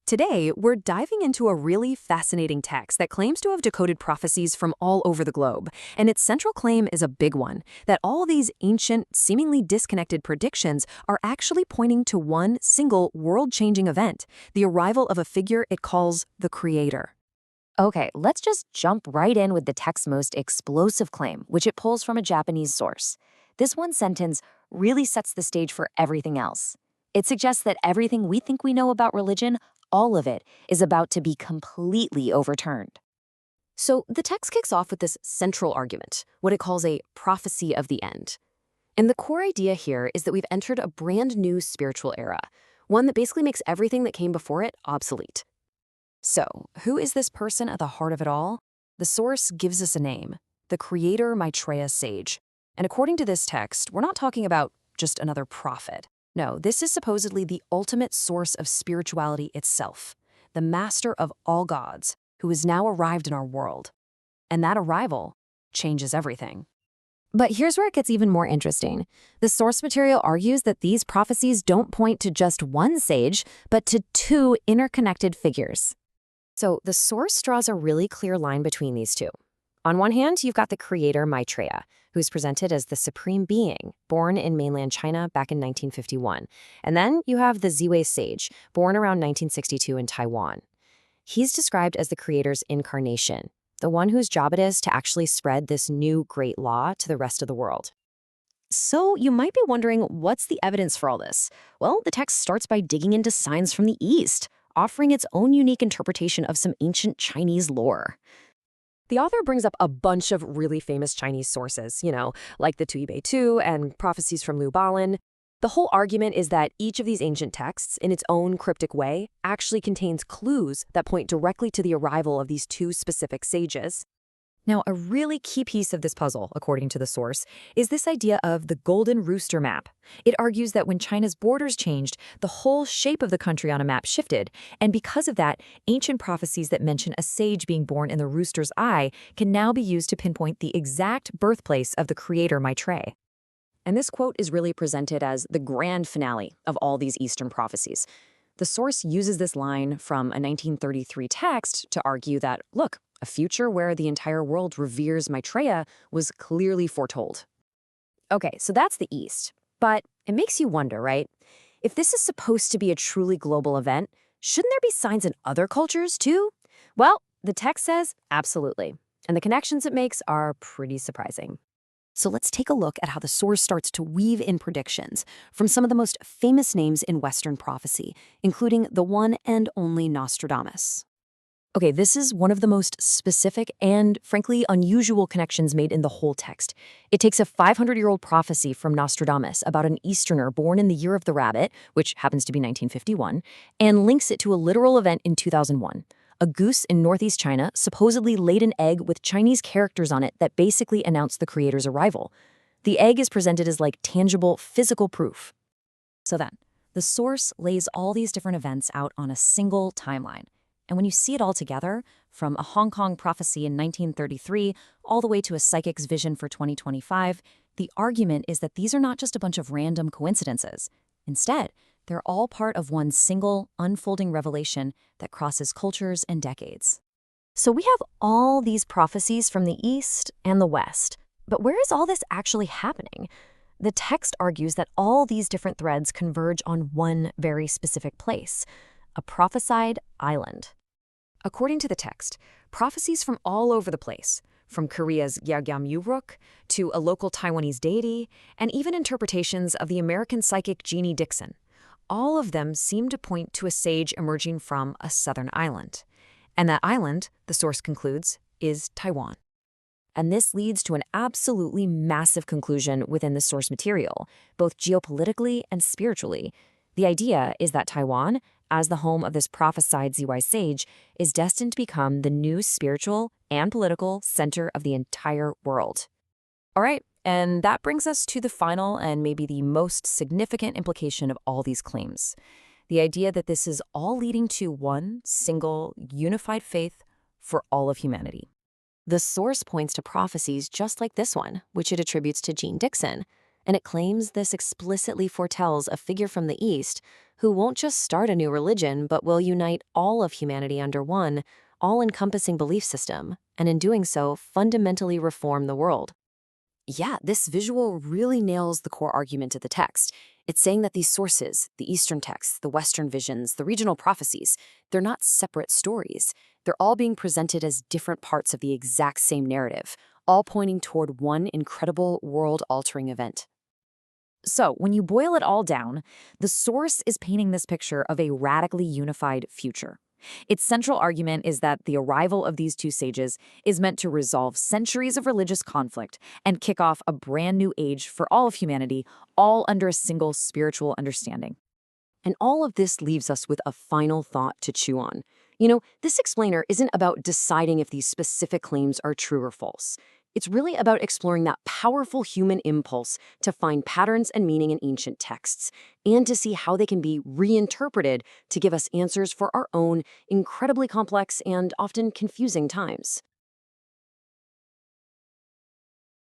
Today, we're diving into a really fascinating text that claims to have decoded prophecies from all over the globe, and its central claim is a big one, that all these ancient, seemingly disconnected predictions are actually pointing to one single world-changing event, the arrival of a figure it calls the Creator. Okay, let's just jump right in with the text's most explosive claim, which it pulls from a Japanese source. This one sentence really sets the stage for everything else. It suggests that everything we think we know about religion, all of it, is about to be completely overturned. So the text kicks off with this central argument, what it calls a prophecy of the end. And the core idea here is that we've entered a brand new spiritual era, one that basically makes everything that came before it obsolete. So, who is this person at the heart of it all? The source gives us a name, the Creator Maitreya sage. And according to this text, we're not talking about just another prophet. No, this is supposedly the ultimate source of spirituality itself, the master of all gods, who has now arrived in our world. And that arrival changes everything. But here's where it gets even more interesting. The source material argues that these prophecies don't point to just one sage, but to two interconnected figures. So the source draws a really clear line between these two. On one hand, you've got the Creator Maitreya, who's presented as the supreme being, born in mainland China back in 1951. And then you have the Ziwei sage, born around 1962 in Taiwan. He's described as the Creator's incarnation, the one whose job it is to actually spread this new great law to the rest of the world. So you might be wondering, what's the evidence for all this? Well, the text starts by digging into signs from the East, offering its own unique interpretation of some ancient Chinese lore. The author brings up a bunch of really famous Chinese sources, like the Tuibei Tu and prophecies from Liu Balin. The whole argument is that each of these ancient texts, in its own cryptic way, actually contains clues that point directly to the arrival of these two specific sages. Now, a really key piece of this puzzle, according to the source, is this idea of the Golden Rooster map. It argues that when China's borders changed, the whole shape of the country on a map shifted, and because of that, ancient prophecies that mention a sage being born in the rooster's eye can now be used to pinpoint the exact birthplace of the Creator Maitreya. And this quote is really presented as the grand finale of all these Eastern prophecies. The source uses this line from a 1933 text to argue that, look, a future where the entire world reveres Maitreya was clearly foretold. Okay, so that's the East. But it makes you wonder, right? If this is supposed to be a truly global event, shouldn't there be signs in other cultures too? Well, the text says absolutely. And the connections it makes are pretty surprising. So let's take a look at how the source starts to weave in predictions from some of the most famous names in Western prophecy, including the one and only Nostradamus. Okay, this is one of the most specific and, frankly, unusual connections made in the whole text. It takes a 500-year-old prophecy from Nostradamus about an Easterner born in the year of the rabbit, which happens to be 1951, and links it to a literal event in 2001. A goose in northeast China supposedly laid an egg with Chinese characters on it that basically announced the Creator's arrival. The egg is presented as like tangible, physical proof. So then, the source lays all these different events out on a single timeline. And when you see it all together, from a Hong Kong prophecy in 1933 all the way to a psychic's vision for 2025, the argument is that these are not just a bunch of random coincidences. Instead, they're all part of one single, unfolding revelation that crosses cultures and decades. So we have all these prophecies from the East and the West. But where is all this actually happening? The text argues that all these different threads converge on one very specific place, a prophesied island. According to the text, prophecies from all over the place, from Korea's Yagam to a local Taiwanese deity, and even interpretations of the American psychic Jeannie Dixon, all of them seem to point to a sage emerging from a southern island. And that island, the source concludes, is Taiwan. And this leads to an absolutely massive conclusion within the source material, both geopolitically and spiritually. The idea is that Taiwan, as the home of this prophesied Ziwei sage, is destined to become the new spiritual and political center of the entire world. All right, and that brings us to the final and maybe the most significant implication of all these claims. The idea that this is all leading to one single, unified faith for all of humanity. The source points to prophecies just like this one, which it attributes to Jeanne Dixon. And it claims this explicitly foretells a figure from the East who won't just start a new religion, but will unite all of humanity under one, all-encompassing belief system, and in doing so, fundamentally reform the world. Yeah, this visual really nails the core argument of the text. It's saying that these sources, the Eastern texts, the Western visions, the regional prophecies, they're not separate stories. They're all being presented as different parts of the exact same narrative, all pointing toward one incredible world-altering event. So, when you boil it all down, the source is painting this picture of a radically unified future. Its central argument is that the arrival of these two sages is meant to resolve centuries of religious conflict and kick off a brand new age for all of humanity, all under a single spiritual understanding. And all of this leaves us with a final thought to chew on. You know, this explainer isn't about deciding if these specific claims are true or false. It's really about exploring that powerful human impulse to find patterns and meaning in ancient texts, and to see how they can be reinterpreted to give us answers for our own incredibly complex and often confusing times.